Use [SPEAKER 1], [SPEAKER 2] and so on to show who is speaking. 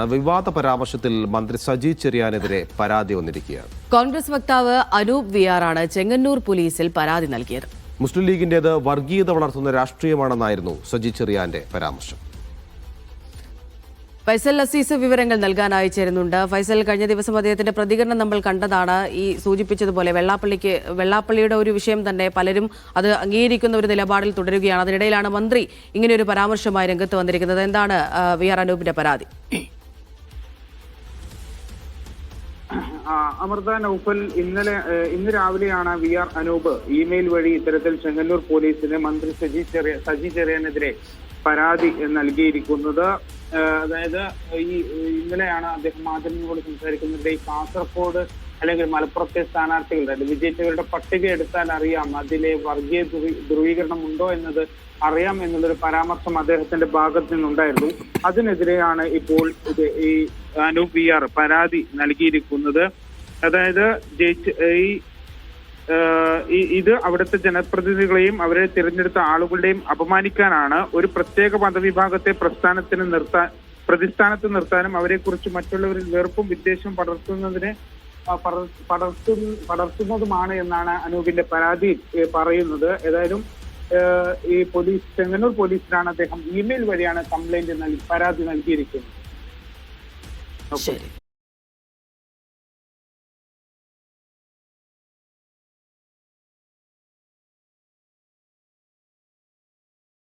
[SPEAKER 1] വിവാദ പരാമർശത്തിൽ മന്ത്രി സജി ചെറിയാനെതിരെ പരാതി വന്നിരിക്കുകയാണ്.
[SPEAKER 2] കോൺഗ്രസ് വക്താവ് അനൂപ് വിആർ ആണ് ചെങ്ങന്നൂർ പോലീസിൽ പരാതി നൽകിയത്.
[SPEAKER 1] മുസ്ലിം ലീഗിന്റേത് വർഗീയത വളർത്തുന്ന രാഷ്ട്രീയമാണെന്നായിരുന്നു സജി ചെറിയാന്റെ പരാമർശം.
[SPEAKER 2] ഫൈസൽ അസീസ് വിവരങ്ങൾ നൽകാൻ അയച്ചിരുന്നുണ്ട്. ഫൈസൽ, കഴിഞ്ഞ ദിവസം അദ്ദേഹത്തിന്റെ പ്രതികരണം നമ്മൾ കണ്ടതാണ്. ഈ സൂചിപ്പിച്ചതുപോലെ വെള്ളാപ്പള്ളിയുടെ ഒരു വിഷയം തന്നെ പലരും അത് അംഗീകരിക്കുന്ന ഒരു നിലപാടിൽ തുടരുകയാണ്. അതിനിടയിലാണ് മന്ത്രി ഇങ്ങനെയൊരു പരാമർശമായി രംഗത്ത് വന്നിരിക്കുന്നത്. എന്താണ് വി ആർ അനൂപിന്റെ പരാതി?
[SPEAKER 3] അമൃത, നൗഫൽ, ഇന്ന് രാവിലെയാണ് വി ആർ അനൂപ് ഇമെയിൽ വഴി ഇത്തരത്തിൽ ചെങ്ങന്നൂർ പോലീസിന് മന്ത്രി സജി ചെറിയാനെതിരെ പരാതി നൽകിയിരിക്കുന്നത്. അതായത് ഇന്നലെയാണ് അദ്ദേഹം മാധ്യമങ്ങളോട് സംസാരിക്കുന്നത്. ഈ കാസർഗോഡ് അല്ലെങ്കിൽ മലപ്പുറത്തെ സ്ഥാനാർത്ഥികളുടെ വിജയിച്ചവരുടെ പട്ടിക എടുത്താൽ അറിയാം അതിലെ വർഗീയ ധ്രുവീകരണം ഉണ്ടോ എന്നത് അറിയാം എന്നുള്ളൊരു പരാമർശം അദ്ദേഹത്തിന്റെ ഭാഗത്ത് നിന്നുണ്ടായിരുന്നു. അതിനെതിരെയാണ് ഇപ്പോൾ ഈ അനൂപ് വി ആർ പരാതി നൽകിയിരിക്കുന്നത്. അതായത് ഇത് അവിടുത്തെ ജനപ്രതിനിധികളെയും അവരെ തിരഞ്ഞെടുത്ത ആളുകളുടെയും അപമാനിക്കാനാണ്. ഒരു പ്രത്യേക മതവിഭാഗത്തെ പ്രതിസ്ഥാനത്ത് നിർത്താനും അവരെ കുറിച്ച് മറ്റുള്ളവരിൽ വെറുപ്പും വിദ്വേഷവും പടർത്തുന്നതുമാണ് എന്നാണ് അനൂപിന്റെ പരാതി പറയുന്നത്. ഏതായാലും ഈ ചെങ്ങന്നൂർ പോലീസിനാണ് അദ്ദേഹം ഇമെയിൽ വഴിയാണ് പരാതി നൽകിയിരിക്കുന്നത്.